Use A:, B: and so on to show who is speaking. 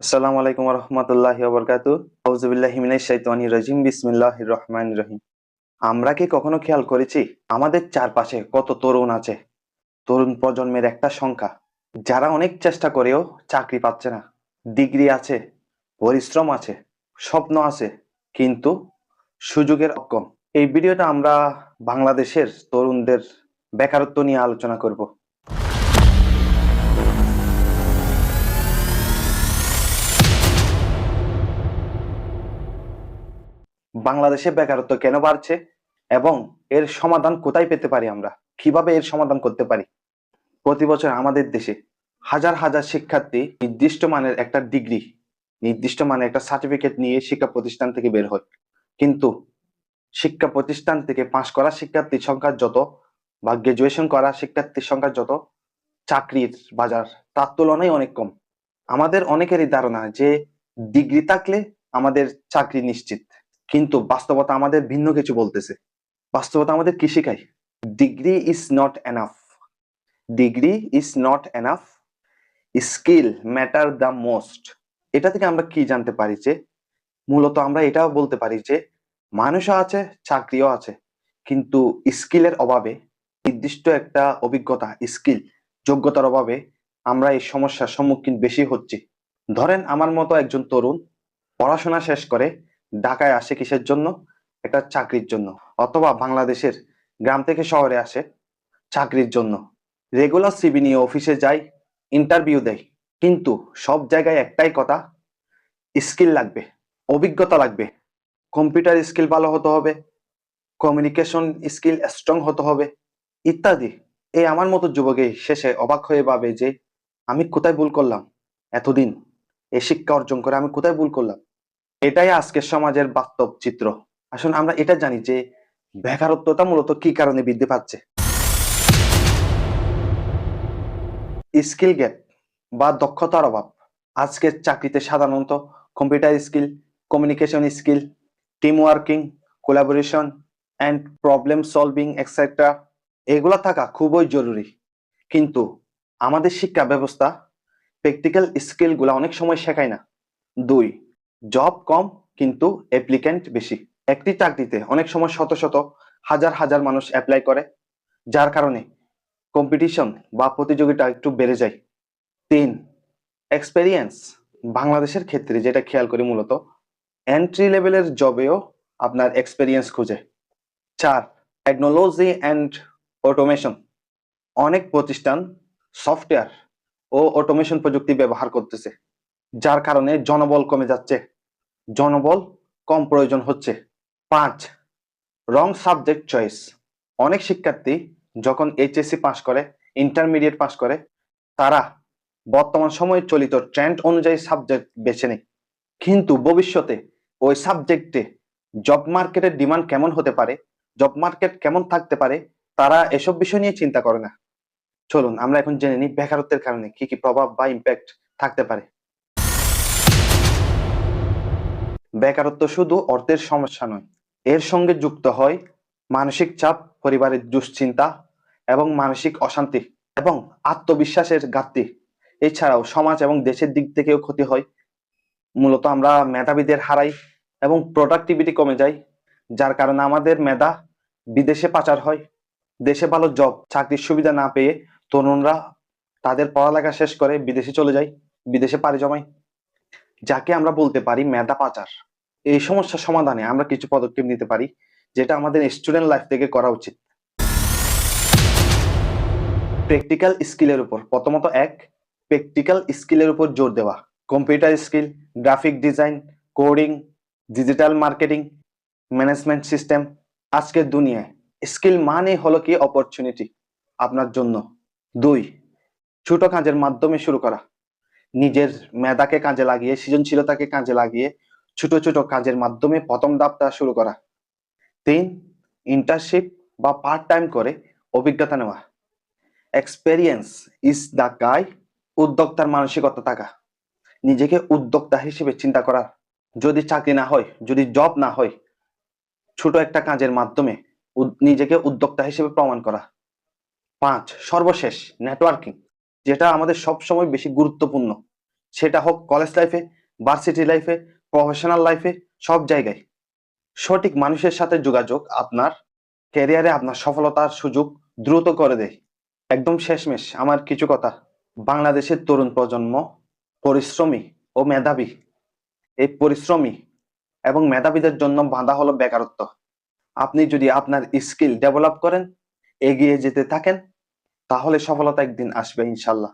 A: আসসালামু আলাইকুম রহমতুল্লাহি ওয়া আউযুবিল্লাহি মিনাশ শাইতানির রাজিম বিসমিল্লাহির রহমানির রহিম। আমরা কি কখনো খেয়াল করেছি আমাদের চারপাশে কত তরুণ আছে? তরুণ প্রজন্মের একটা সংখ্যা যারা অনেক চেষ্টা করেও চাকরি পাচ্ছে না। ডিগ্রি আছে, পরিশ্রম আছে, স্বপ্ন আছে, কিন্তু সুযোগের অকম। এই ভিডিওটা আমরা বাংলাদেশের তরুণদের বেকারত্ব নিয়ে আলোচনা করব। বাংলাদেশে বেকারত্ব কেন বাড়ছে এবং এর সমাধান কোথায় পেতে পারি, আমরা কিভাবে এর সমাধান করতে পারি। প্রতি বছর আমাদের দেশে হাজার হাজার শিক্ষার্থী নির্দিষ্ট মানের একটা ডিগ্রি, নির্দিষ্ট মানের একটা সার্টিফিকেট নিয়ে শিক্ষা প্রতিষ্ঠান থেকে বের হয়, কিন্তু শিক্ষা প্রতিষ্ঠান থেকে পাশ করা শিক্ষার্থীর সংখ্যা যত বা গ্রাজুয়েশন করা শিক্ষার্থীর সংখ্যা যত, চাকরির বাজার তার তুলনায় অনেক কম। আমাদের অনেকেরই ধারণা যে ডিগ্রি থাকলে আমাদের চাকরি নিশ্চিত, কিন্তু বাস্তবতা আমাদের ভিন্ন কিছু বলতেছে। বাস্তবতা আমাদের কি শেখায়? Degree is not enough, degree is not enough, skill matter the most. এটা থেকে আমরা কি জানতে পারি? যে মূলত আমরা এটাও বলতে পারি যে মানুষও আছে, চাকরিও আছে, কিন্তু স্কিলের অভাবে, নির্দিষ্ট একটা অভিজ্ঞতা, স্কিল, যোগ্যতার অভাবে আমরা এই সমস্যার সম্মুখীন বেশি হচ্ছি। ধরেন আমার মতো একজন তরুণ পড়াশোনা শেষ করে ঢাকায় আসে কিসের জন্য? একটা চাকরির জন্য, অথবা বাংলাদেশের গ্রাম থেকে শহরে আসে চাকরির জন্য। রেগুলার সিভি নিয়ে অফিসে যায়, ইন্টারভিউ দেয়, কিন্তু সব জায়গায় একটাই কথা, স্কিল লাগবে, অভিজ্ঞতা লাগবে, কম্পিউটার স্কিল ভালো হতে হবে, কমিউনিকেশন স্কিল স্ট্রং হতে হবে, ইত্যাদি। এই আমার মতো যুবকই শেষে অবাক হয়ে ভাবে যে আমি কোথায় ভুল করলাম, এতদিন এই শিক্ষা অর্জন করে আমি কোথায় ভুল করলাম। এটাই আজকের সমাজের বাস্তব চিত্র। আসলে আমরা এটা জানি যে বেকারত্বতা মূলত কি কারণে বৃদ্ধি পাচ্ছে। স্কিল গ্যাপ বা দক্ষতার অভাব। আজকের চাকরিতে সাধারণত computer skill, communication skill, team working, collaboration and problem solving etcetera এগুলা থাকা খুবই জরুরি, কিন্তু আমাদের শিক্ষা ব্যবস্থা প্র্যাকটিক্যাল স্কিল গুলা অনেক সময় শেখায় না। দুই, জব কম কিন্তু অ্যাপ্লিক্যান্ট বেশি। একটি চাকরিতে অনেক সময় শত শত হাজার হাজার মানুষ অ্যাপ্লাই করে, যার কারণে কম্পিটিশন বা প্রতিযোগিতা একটু বেড়ে যায়। তিন, এক্সপেরিয়েন্স। বাংলাদেশের ক্ষেত্রে যেটা খেয়াল করি, মূলত এন্ট্রি লেভেলের জবেও আপনার এক্সপেরিয়েন্স খুঁজে। চার, টেকনোলজি অ্যান্ড অটোমেশন। অনেক প্রতিষ্ঠান সফটওয়্যার ও অটোমেশন প্রযুক্তি ব্যবহার করতেছে, যার কারণে জনবল কমে যাচ্ছে, জনবল কম প্রয়োজন হচ্ছে। পাঁচ, রং সাবজেক্ট চয়েস। অনেক শিক্ষার্থী যখন এইচএসসি পাস করে, ইন্টারমিডিয়েট পাস করে, তারা বর্তমান সময়ে চলিত ট্রেন্ড অনুযায়ী সাবজেক্ট বেছে নেয়, কিন্তু ভবিষ্যতে ওই সাবজেক্টে জব মার্কেটের ডিমান্ড কেমন হতে পারে, জব মার্কেট কেমন থাকতে পারে, তারা এসব বিষয় নিয়ে চিন্তা করে না। চলুন আমরা এখন জেনে নিই বেকারত্বের কারণে কি কি প্রভাব বা ইম্প্যাক্ট থাকতে পারে। বেকারত্ব শুধু অর্থের সমস্যা নয়, এর সঙ্গে যুক্ত হয় মানসিক চাপ, পরিবারের দুশ্চিন্তা এবং মানসিক অশান্তি এবং আত্মবিশ্বাসের ঘাটতি। এছাড়াও সমাজ এবং দেশের দিক থেকেও ক্ষতি হয়। মূলত আমরা মেধাবীদের হারাই এবং প্রোডাক্টিভিটি কমে যায়, যার কারণে আমাদের মেধা বিদেশে পাচার হয়। দেশে ভালো জব, চাকরির সুবিধা না পেয়ে তরুণরা তাদের পড়ালেখা শেষ করে বিদেশে চলে যায়, বিদেশে পাড়ি জমায়, যাকে আমরা বলতে পারি মেধা পাচার। এই সমস্যা সমাধানে আমরা কিছু পদক্ষেপ নিতে পারি, যেটা আমাদের স্টুডেন্ট লাইফ থেকে করা উচিত। প্র্যাকটিক্যাল স্কিলের উপর, প্রথমত এক, প্র্যাকটিক্যাল স্কিলের উপর জোর দেওয়া। Computer skill, graphic design, coding, digital marketing, management system. আজকের দুনিয়ায় স্কিল মানে হলো কি অপরচুনিটি আপনার জন্য। দুই, ছোট কাজের মাধ্যমে শুরু করা। নিজের মেধাকে কাজে লাগিয়ে, সৃজনশীলতাকে কাজে লাগিয়ে ছোট ছোট কাজের মাধ্যমে প্রথম ধাপটা শুরু করা। তিন, ইন্টার্নশিপ বা পার্ট টাইম করে অভিজ্ঞতা নেওয়া। Experience is the guy. উদ্যোক্তার মানসিকতা থাকা, নিজেকে উদ্যোক্তা হিসেবে চিন্তা করা। যদি চাকরি না হয়, যদি জব না হয়, ছোট একটা কাজের মাধ্যমে নিজেকে উদ্যোক্তা হিসেবে প্রমাণ করা। পাঁচ, সর্বশেষ নেটওয়ার্কিং, যেটা আমাদের সবসময় বেশি গুরুত্বপূর্ণ। সেটা হোক কলেজ লাইফে, ভার্সিটি লাইফে, প্রফেশনাল লাইফে, সব জায়গায়। সঠিক মানুষের সাথে যোগাযোগ আপনার ক্যারিয়ারে আপনার সফলতার সুযোগ দ্রুত করে দেয়। একদম শেষমেশ আমার কিছু কথা, বাংলাদেশের তরুণ প্রজন্ম পরিশ্রমী ও মেধাবী। এই পরিশ্রমী এবং মেধাবীদের জন্য বাধা হলো বেকারত্ব। আপনি যদি আপনার স্কিল ডেভেলপ করেন, এগিয়ে যেতে থাকেন, তাহলে সফলতা একদিন আসবে ইনশাল্লাহ।